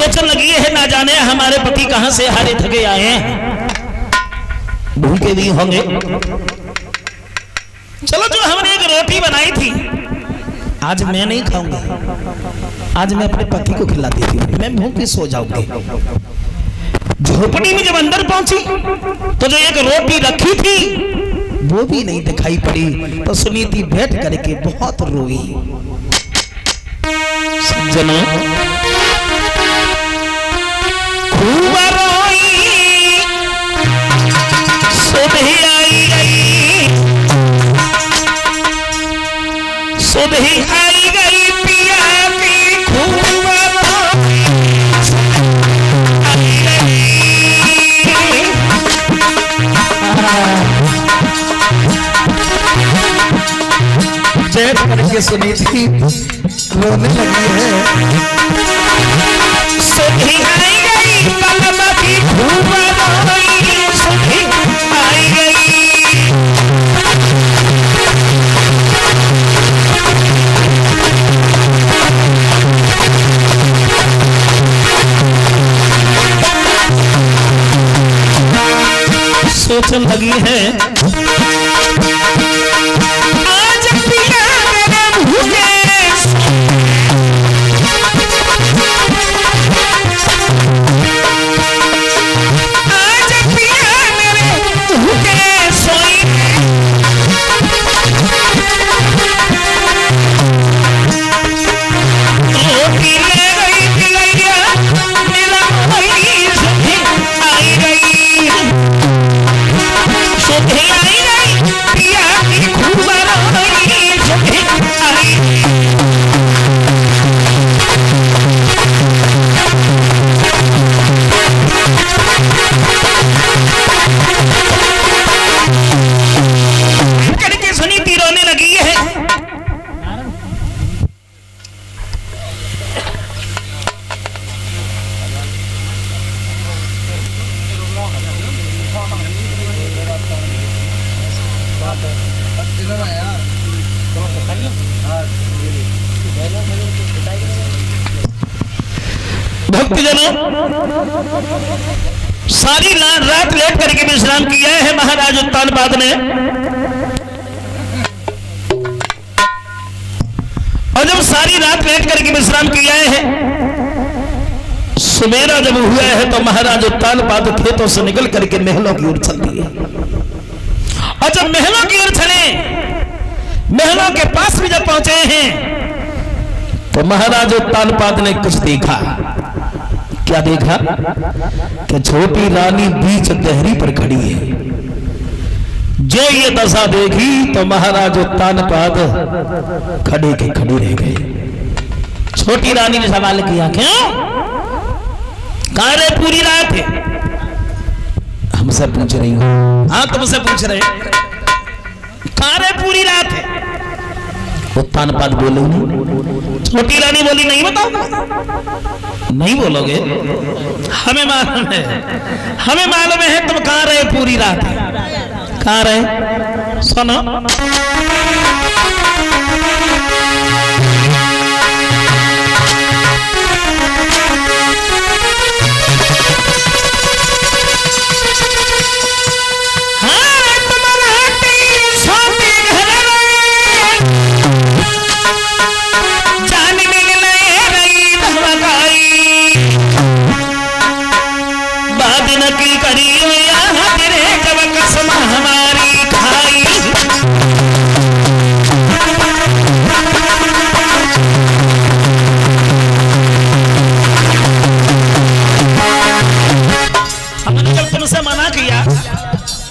सोचने लगी है ना जाने हमारे पति कहां से हारे थके आए हैं, भूखे भी होंगे। चलो जो हमने एक रोटी बनाई थी आज मैं नहीं खाऊंगा, आज मैं अपने पति को खिला देती हूँ, मैं भूखी सो जाऊंगी। झोपड़ी में जब अंदर पहुंची तो जो एक रोटी रखी थी वो भी नहीं दिखाई पड़ी, तो सुनीति बैठ करके बहुत रोई। सज्जनों खूब रोई, सुबह आई गई, सुबह आई गई पिया की खूब रोई, आई गई। बैठ करके सुनीति रोने लगी है। सुबह आई गई पलमा की खूब रोई, सुबह आई गई। सोचने लगी है आज पिया मेरे भूखे, आज पिया मेरे भूखे सोई, रोटी ले गई पिलैया मिला वही, सुबह आई गई, सुबह आई गई पिया की खूब रोई, सुबह आई गई। करके सुनीति रोने लगी है। भक्तजनों सारी रात लेट करके विश्राम किया है महाराज उत्तानपाद ने, और जब सारी रात लेट करके विश्राम किया है, सवेरा जब हुआ है तो महाराज उत्तानपाद खेतों से निकल करके महलों की ओर चल दिए। और जब महलों की ओर चले, महलों के पास भी जब पहुंचे हैं तो महाराज उत्तानपाद ने कुछ देखा। क्या देखा कि छोटी रानी बीच दहरी पर खड़ी है। जो ये दशा देखी तो महाराज उत्तानपाद खड़े के खड़े रह गए। छोटी रानी ने सवाल किया, क्यों कहां रहे पूरी रात है? हमसे पूछ रही हो? हाँ तुमसे पूछ रहे, कहां रहे पूरी रात है? उत्तानपाद बोले नहीं। छोटी रानी बोली नहीं बताओ, नहीं बोलोगे? हमें मालूम है, हमें मालूम है तुम कहां रहे पूरी रात। कहां रहे? सुनो,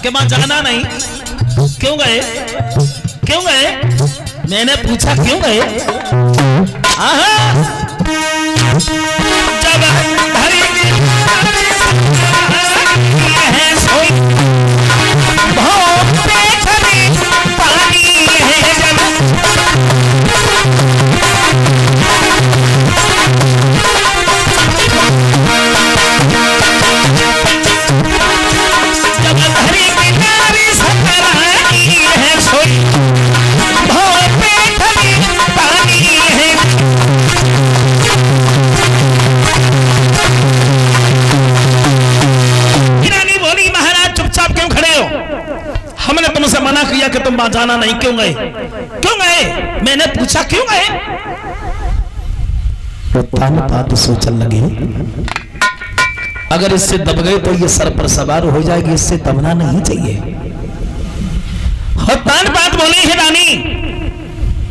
कि मां जाना नहीं, क्यों गए? क्यों गए? मैंने पूछा क्यों गए? जब धरी है सोई भोग पे खड़ी पानी है वहां जाना नहीं, क्यों गए? क्यों गए? मैंने पूछा क्यों गए? वो तान पात सोचने लगे, अगर इससे दब गए तो ये सर पर सवार हो जाएगी, इससे दबना नहीं चाहिए। और तान पात बोले, हे रानी,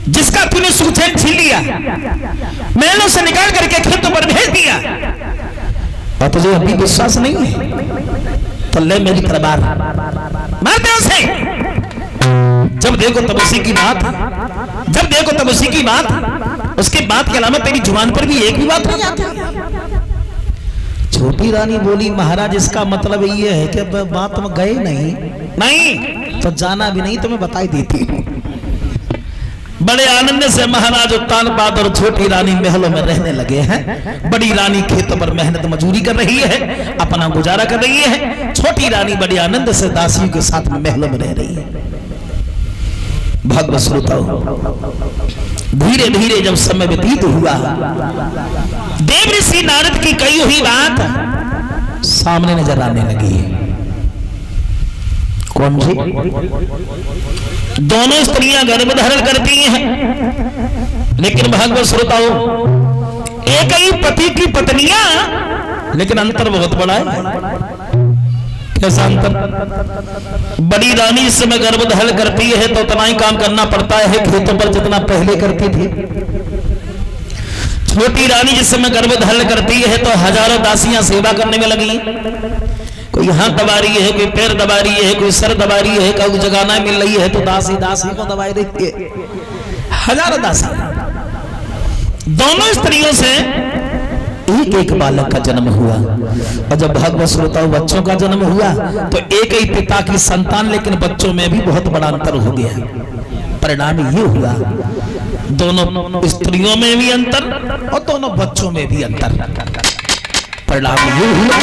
जिसका तूने सुचैन छीन लिया, महलों से निकाल करके खेतों पर भेज दिया, और तुझे अभी विश्वास नहीं है तो ले मेरी तलवार, मार दे उसे। जब देखो तब उसी की बात, जब देखो तब उसी की बात, उसके बात के अलावा तेरी जुबान पर भी एक भी बात नहीं आती। छोटी रानी बोली, महाराज इसका मतलब ये है कि बात में गए नहीं, नहीं तो जाना भी नहीं तो मैं बताई देती हूँ। बड़े आनंद से महाराज उत्तानपाद और छोटी रानी महलों में रहने लगे हैं। बड़ी रानी खेतों पर मेहनत मजूरी कर रही है, अपना गुजारा कर रही है। छोटी रानी बड़े आनंद से दासियों के साथ में महलों में रह रही है। भगवत श्रोताओं, धीरे धीरे जब समय व्यतीत हुआ, देव ऋषि नारद की कही हुई बात सामने नजर आने लगी है। कौन सी? दोनों स्त्रियां गर्भ धारण करती हैं, लेकिन भगवत श्रोताओं, एक ही पति की पत्नियां, लेकिन अंतर बहुत बड़ा है। कैसा अंतर? बड़ी रानी इस समय गर्भ धारण करती है तो उतना ही काम करना पड़ता है खेतों पर जितना पहले करती थी। छोटी रानी जिस समय गर्भ धारण करती है तो हजारों दासियां सेवा करने में लगी। कोई हाथ दबा रही है, कोई पैर दबा रही है, कोई सर दबा रही है, कोई जगह ना मिल रही है तो दासी दासी को दबाई देती है। हजारों दासी। दोनों स्त्रियों से एक एक बालक का जन्म हुआ, और जब भगवत श्रोताओं बच्चों का जन्म हुआ तो एक ही पिता की संतान, लेकिन बच्चों में भी बहुत बड़ा अंतर हो गया। परिणाम ये हुआ, दोनों स्त्रियों में भी अंतर और दोनों बच्चों में भी अंतर। परिणाम ये हुआ,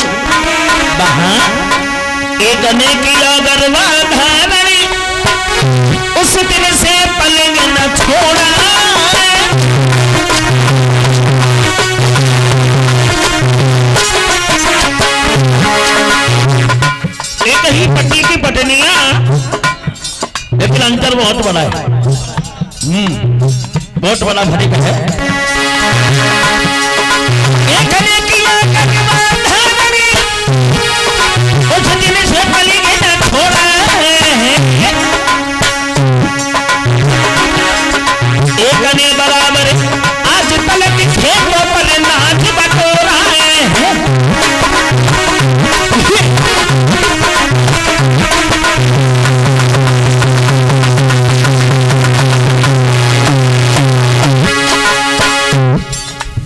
एक ने किया गर्भाधारण, उस दिन से पलंग न छोड़ा। एक ही पति की पत्नियां, लेकिन अंतर बहुत बड़ा है। बहुत बड़ा फर्क है। एक ने किया गर्भाधारण, उस दिन से पलंग न छोड़ा। एक ने बराबर आज तलक खेतों पर नाच बटोरा है।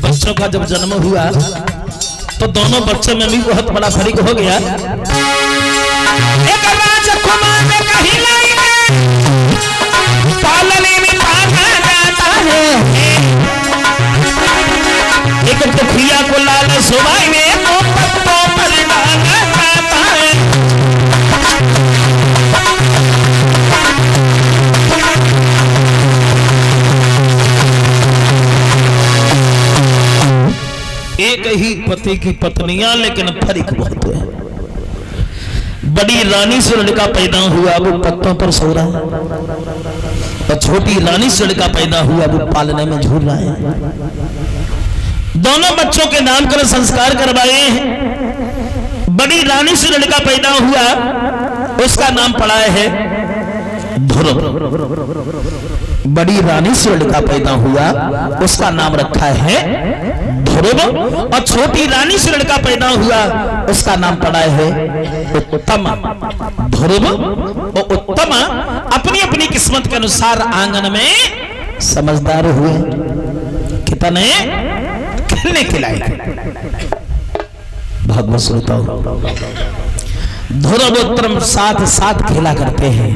बच्चों का जब जन्म हुआ तो दोनों बच्चों में भी बहुत बड़ा फर्क हो गया। एक राजकुमार में कहीं लाई में पालने में पाना जाता है, एक दुखिया को लाल सुबाई में तो पत्तों पर डाला जाता है। एक ही पति की पत्नियां, लेकिन फर्क बहुत है। बड़ी रानी से लड़का पैदा हुआ, वो पत्तों पर सो रहा है, और छोटी रानी से लड़का पैदा हुआ, वो पालने में झूल रहा है। दोनों बच्चों के नामकरण संस्कार करवाए हैं। बड़ी रानी से लड़का पैदा हुआ, उसका नाम पड़ा है ध्रुव। बड़ी रानी से लड़का पैदा हुआ, उसका नाम रखा है ध्रुव। और छोटी रानी से लड़का पैदा हुआ, उसका नाम पड़ा है उत्तम। ध्रुव और उत्तम अपनी अपनी किस्मत के अनुसार आंगन में समझदार हुए, कितने खेलने के लायक। भगवत श्रोताओं, ध्रुव उत्तम साथ साथ खेला करते हैं,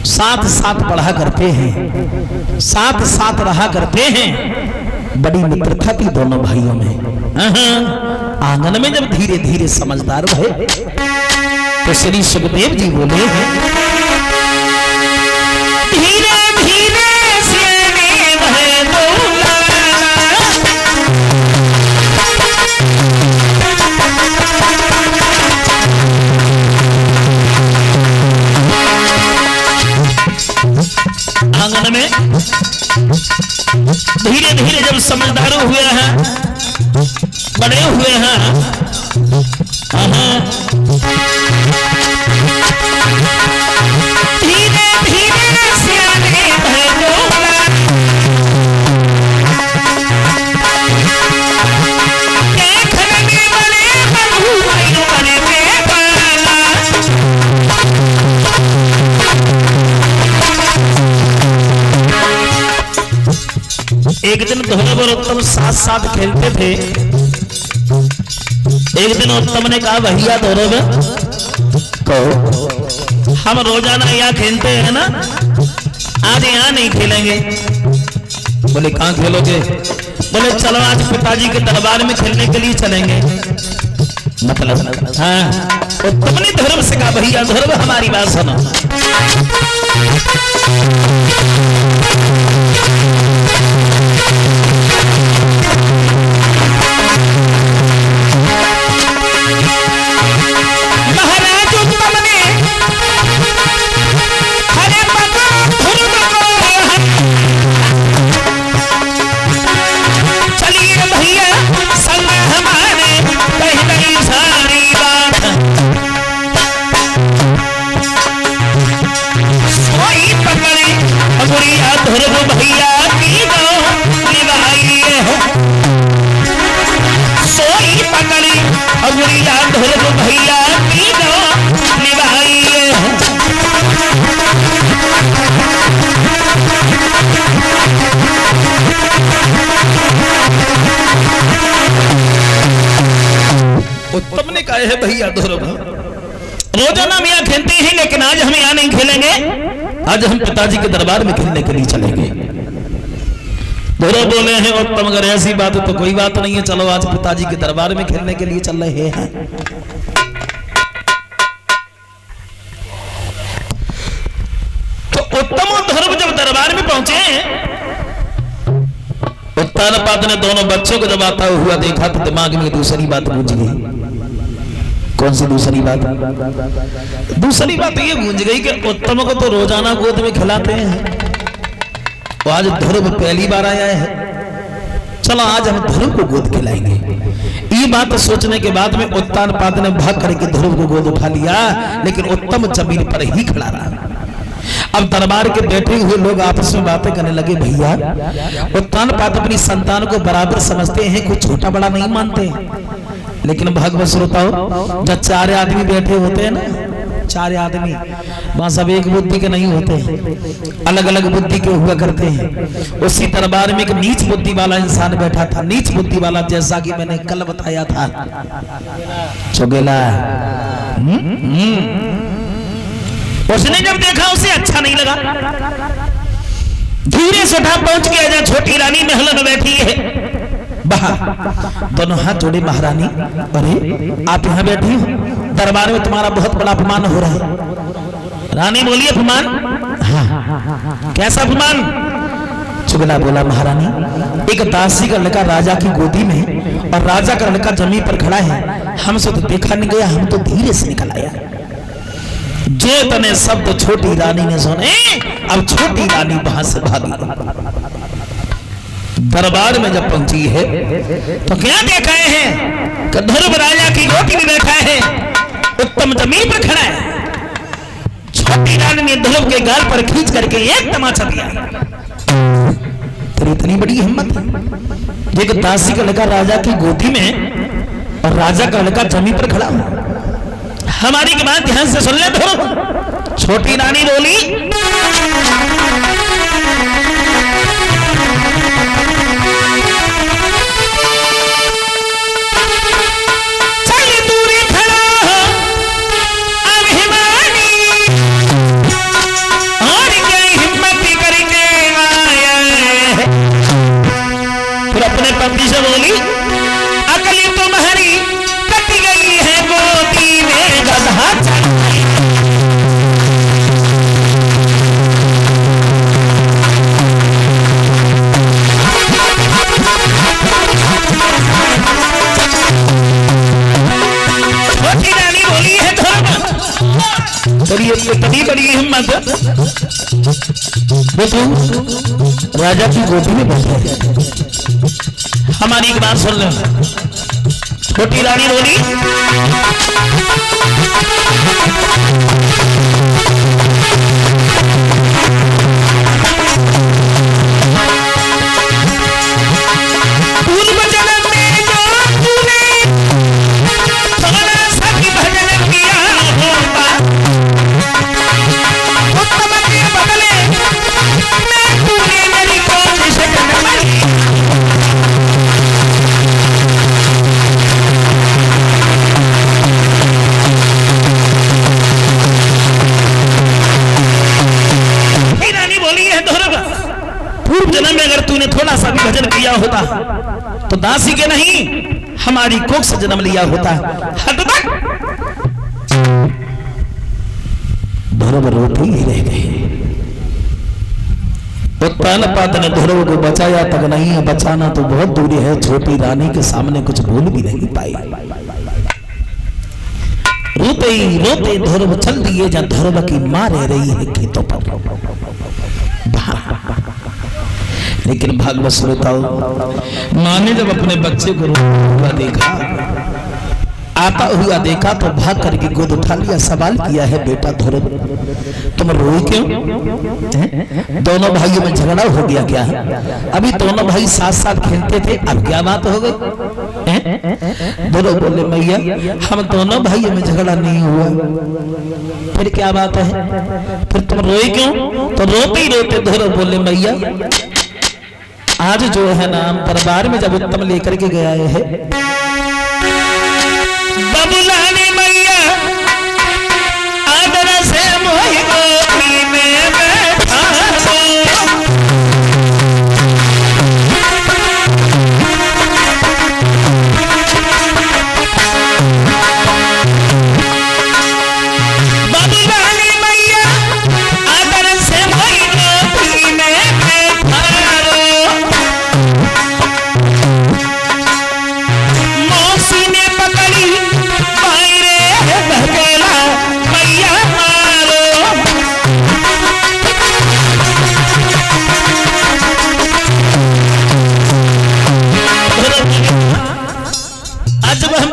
साथ साथ पढ़ा करते हैं, साथ साथ रहा करते हैं। बड़ी मित्रता थी दोनों भाइयों में। आंगन में जब धीरे धीरे समझदार हुए तो श्री सुखदेव जी बोले, धीरे धीरे सियाने भय बोला, आंगन में धीरे धीरे जब समझदार हुए हैं, बड़े हुए हैं, धीरे धीरे सियाने भैरोला, देखने वाले बबू भाई बने बेबाला। एक दिन धोरब और उत्तम साथ साथ खेलते थे। एक दिन उत्तम ने कहा भैया धोरब कहो हम रोजाना यहाँ खेलते हैं ना, आज यहाँ नहीं खेलेंगे। बोले कहाँ खेलोगे? बोले चलो आज पिताजी के दरबार में खेलने के लिए चलेंगे। मतलब हाँ, उत्तम ने धोरब से कहा भैया धोरब हमारी बात सुनो। महाराज उत्तम ने हरे पता धुर्व को चलिए भैया संग हमारे कह गई सारी बात। सोई पकड़े बुढ़िया धुर्व भैया की दो निभाइए हो। सोई पकड़ी बुढ़िया धुर्व भैया की दो निभाइए हो। उत्तम ने कहा है भैया धुर्व रोजाना हम यहाँ खेलते हैं, लेकिन आज हम यहाँ नहीं खेलेंगे, आज हम पिताजी के दरबार में खेलने के लिए चलेंगे। धुर्व बोले हैं उत्तम अगर ऐसी बात है तो कोई बात नहीं है, चलो आज पिताजी के दरबार में खेलने के लिए चल रहे हैं। तो उत्तम और धुर्व जब दरबार में पहुंचे, उत्तानपाद ने दोनों बच्चों को जब आता हुआ देखा तो दिमाग में दूसरी बात गूंज गई। कौन सी दूसरी बात? दूसरी बात ये गूंज गई कि उत्तम को तो रोजाना गोद में खिलाते हैं, तो आज धुर्व पहली बार आया है, चलो आज हम धुर्व को गोद खिलाएंगे। ये बात सोचने के बाद में उत्तानपाद ने भाग करके धुर्व को गोद उठा लिया, लेकिन उत्तम जमीन पर ही खड़ा रहा। अब दरबार के बैठे हुए लोग आपस में बातें करने लगे। भैया उत्तानपाद अपनी संतान को बराबर समझते हैं, कुछ छोटा बड़ा नहीं मानते, लेकिन भागवत श्रोताओ जब चार आदमी बैठे होते हैं ना, चार आदमी वहां सब एक बुद्धि के नहीं होते, अलग अलग बुद्धि के हुआ करते हैं। उसी दरबार में एक नीच बुद्धि वाला इंसान बैठा था। नीच बुद्धि वाला जैसा कि मैंने कल बताया था, चुगेला। उसने जब देखा उसे अच्छा नहीं लगा, धीरे से उठा पहुंच गया जहां छोटी रानी महल में बैठी है। दोनों हाथ जोड़े, महारानी अरे आप यहाँ बैठी हो, दरबार में तुम्हारा बहुत बड़ा अपमान हो रहा है। रानी बोली अपमान? हाँ। कैसा अपमान? चुगला बोला महारानी एक दासी का लड़का राजा की गोदी में और राजा का लड़का जमीन पर खड़ा है, हमसे तो देखा नहीं गया, हम तो धीरे से निकल आया। जो तने शब्द छोटी रानी ने सुने, अब छोटी रानी वहां से भागी। दरबार में जब पहुंची है तो क्या देखा है कि धुर्व राजा की गोदी में बैठा है, उत्तम जमीन पर खड़ा है। छोटी रानी ने धुर्व के गाल पर खींच करके एक तमाचा दिया। तेरी इतनी बड़ी हिम्मत है, एक दासी का लड़का राजा की गोदी में और राजा का लड़का जमीन पर खड़ा हो। हमारी की बात ध्यान से सुन ले धुर्व। छोटी रानी बोली पति से बोली अकली तुम्हारी कट गई है गोदी में गधा बोलिए इतनी बड़ी हिम्मत, देखो राजा की गोदी में बैठे। हमारी एक बात सुन लो, छोटी रानी बोली पूर्व जन्म में जो तूने थोड़ा सा भी भजन किया होगा, उत्तम के बदले मैं तूने मेरी कोशिश करवाई। रानी बोली है ध्रुव, पूर्व जन्म में अगर तूने थोड़ा सा भी भजन किया होता तो दासी के नहीं हमारी कोख से जन्म लिया होता। हट तक ध्रुव रोते ही रह गए। उत्तान पात ने ध्रुव को बचाया तक नहीं, बचाना तो बहुत दूरी है। छोटी रानी के सामने कुछ बोल भी नहीं पाई। रोते ही रोते ध्रुव चल दिए जहां ध्रुव की मां रह रही है खेतों पर। लेकिन भागवत श्रोताओं, मां ने जब अपने बच्चे को रोता देखा, आता हुआ देखा तो भाग करके गोद उठा लिया। सवाल किया है, बेटा ध्रुव तुम रोए क्यों? दोनों भाइयों में झगड़ा हो गया क्या? अभी दोनों भाई साथ साथ खेलते थे, अब क्या बात हो गई? ध्रुव बोले मैया हम दोनों भाइयों में झगड़ा नहीं हुआ, फिर क्या बात है? फिर तुम रोए क्यों? तो रोते ही रोते ध्रुव बोले मैया आज जो है ना दरबार में जब उत्तम लेकर के गया है बबुलानी मैया आदर से मोहि गोदी में बैठा बबुलानी मैया आदर से मोहि गोदी में बैठा मौसी ने पकड़ी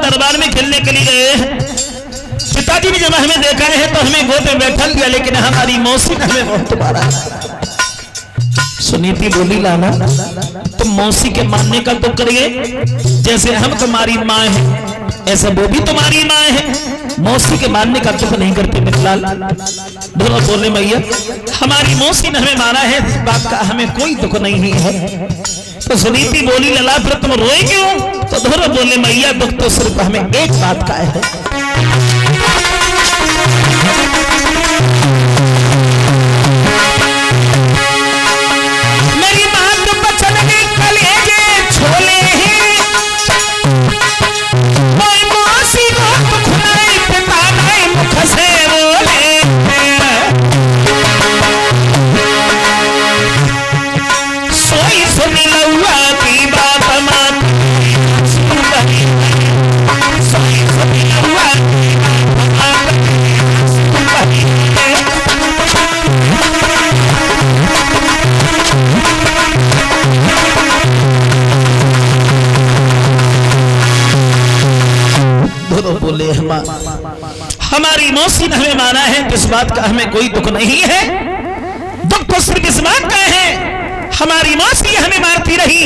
दरबार में खेलने के लिए गए, पिताजी ने जब हमें देखा है तो हमें गोद में बैठा लिया, लेकिन हमारी मौसी ने हमें बहुत मारा। सुनीति बोली लाला तुम मौसी के मानने का तो करिए, जैसे हम तुम्हारी माँ हैं ऐसे वो भी तुम्हारी माँ है, मौसी के मानने का दुख नहीं करते मिथिलाल। दोनों बोले मैया हमारी मौसी ने हमें मारा है, इस बात का हमें कोई दुख नहीं है। तो सुनीति बोली लला फिर तुम रोए क्यों? तो ध्रुव बोले मैया दुख तो सिर्फ हमें एक बात का है, मेरी मां तो बचन के कलेजे छोले हैं, कोई मौसी रोक खुनाई पिता नहीं मुख से बोले सोई सुनी लौआ की बात मान सोई सुनी लौआ बोले हमारी मौसी ने हमें माना है, इस बात का हमें कोई दुख नहीं है। दुख तो सिर्फ इस बात का है हमारी मौसी हमें मारती रही,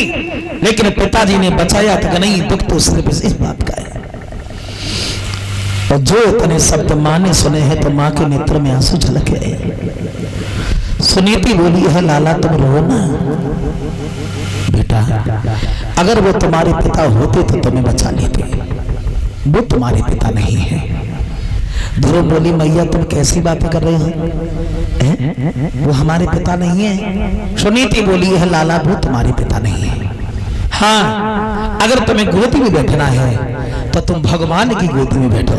लेकिन पिताजी ने बचाया तक नहीं, दुख तो सिर्फ इस बात का है। और जो इतने शब्द मां ने सुने हैं तो मां के नेत्र में आंसू झलके आए। सुनीति बोली है लाला तुम रो ना बेटा, अगर वो तुम्हारे पिता होते तो तुम्हें बचा लेते, वो तुम्हारे पिता नहीं है। ध्रुव बोली मैया तुम कैसी बातें कर रहे हो, वो हमारे पिता नहीं है। सुनीति बोली है लाला वो तुम्हारे पिता नहीं है। हाँ अगर तुम्हें गोदी में बैठना है तो तुम भगवान की गोदी में बैठो,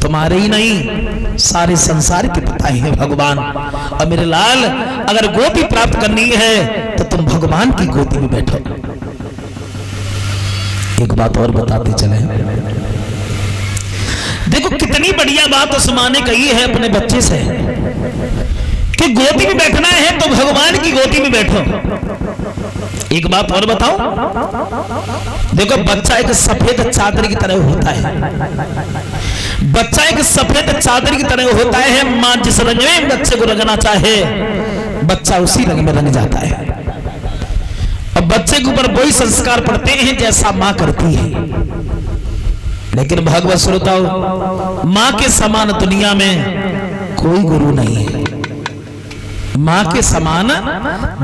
तुम्हारे ही नहीं सारे संसार के पिता हैं भगवान। और मेरे लाल अगर गोदी प्राप्त करनी है तो तुम भगवान की गोदी में बैठो। एक बात और बताते चले, देखो कितनी बढ़िया बात उस माँ ने कही है अपने बच्चे से कि गोदी में बैठना है तो भगवान की गोदी में बैठो। एक बात और बताओ, देखो बच्चा एक सफेद चादर की तरह होता है, बच्चा एक सफेद चादर की तरह होता है। माँ जिस रंग में बच्चे को रंगना चाहे बच्चा उसी रंग में रंग जाता है। अब बच्चे के ऊपर वही संस्कार पड़ते हैं जैसा माँ करती है। लेकिन भागवत श्रोताओ, माँ के समान दुनिया में कोई गुरु नहीं है। माँ के समान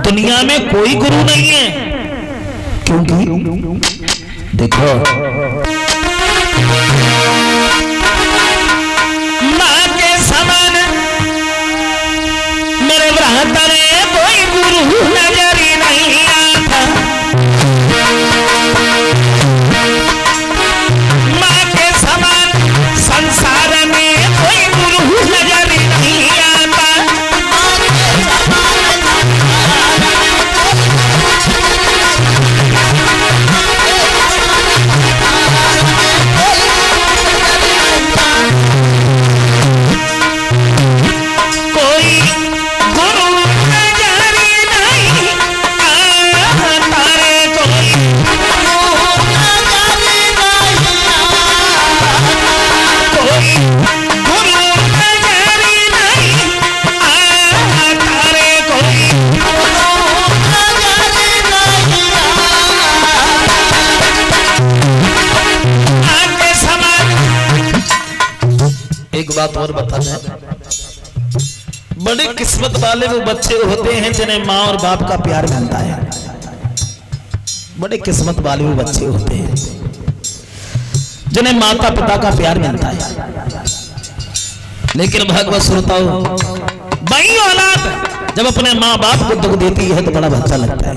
दुनिया में कोई गुरु नहीं है, क्योंकि देखो माँ के समान मेरे भ्राता ने कोई गुरु नजर ही नहीं आता। माँ के समान संसार में कोई गुरु नजर ही नहीं आता। एक बात और बता दें, बड़े किस्मत वाले वो बच्चे होते हैं जिन्हें माँ और बाप का प्यार मिलता है। बड़े किस्मत वाले वो बच्चे होते हैं जिन्हें माता पिता का प्यार मिलता है। लेकिन भागवत श्रोताओ, वही औलाद जब अपने माँ बाप को दुख देती है तो बड़ा अच्छा लगता है।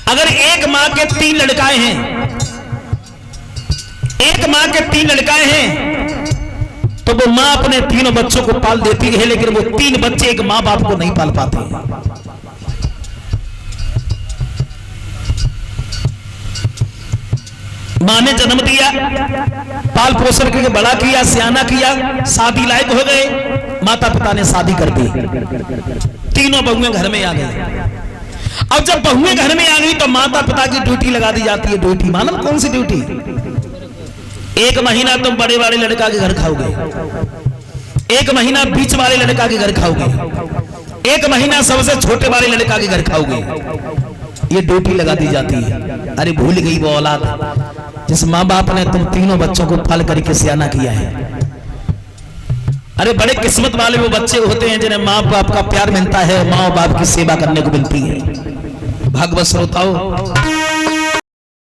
अगर एक माँ के 3 लड़काए हैं, एक माँ के 3 लड़काए हैं, तो वो माँ अपने तीनों बच्चों को पाल देती है, लेकिन वो 3 बच्चे एक माँ बाप को नहीं पाल पाते। माँ ने जन्म दिया, पाल पोषण करके बड़ा किया, सियाना किया, शादी लायक हो गए, माता पिता ने शादी कर दी, तीनों बहुएं घर में आ गई। अब जब बहुएं घर में आ गई तो माता पिता की ड्यूटी लगा दी जाती है। ड्यूटी मालूम कौन सी ड्यूटी? 1 महीना तुम बड़े वाले लड़का के घर खाओगे, 1 महीना बीच वाले लड़का के घर खाओगे, 1 महीना सबसे छोटे वाले लड़का के घर खाओगे। ये ड्यूटी लगा दी जाती है। अरे भूल गई वो औलाद जिस माँ बाप ने तुम तीनों बच्चों को पाल करके सियाना किया है। अरे बड़े किस्मत वाले वो बच्चे होते हैं जिन्हें माँ बाप का प्यार मिलता है, माँ बाप की सेवा करने को मिलती है। भागवत श्रोताओ,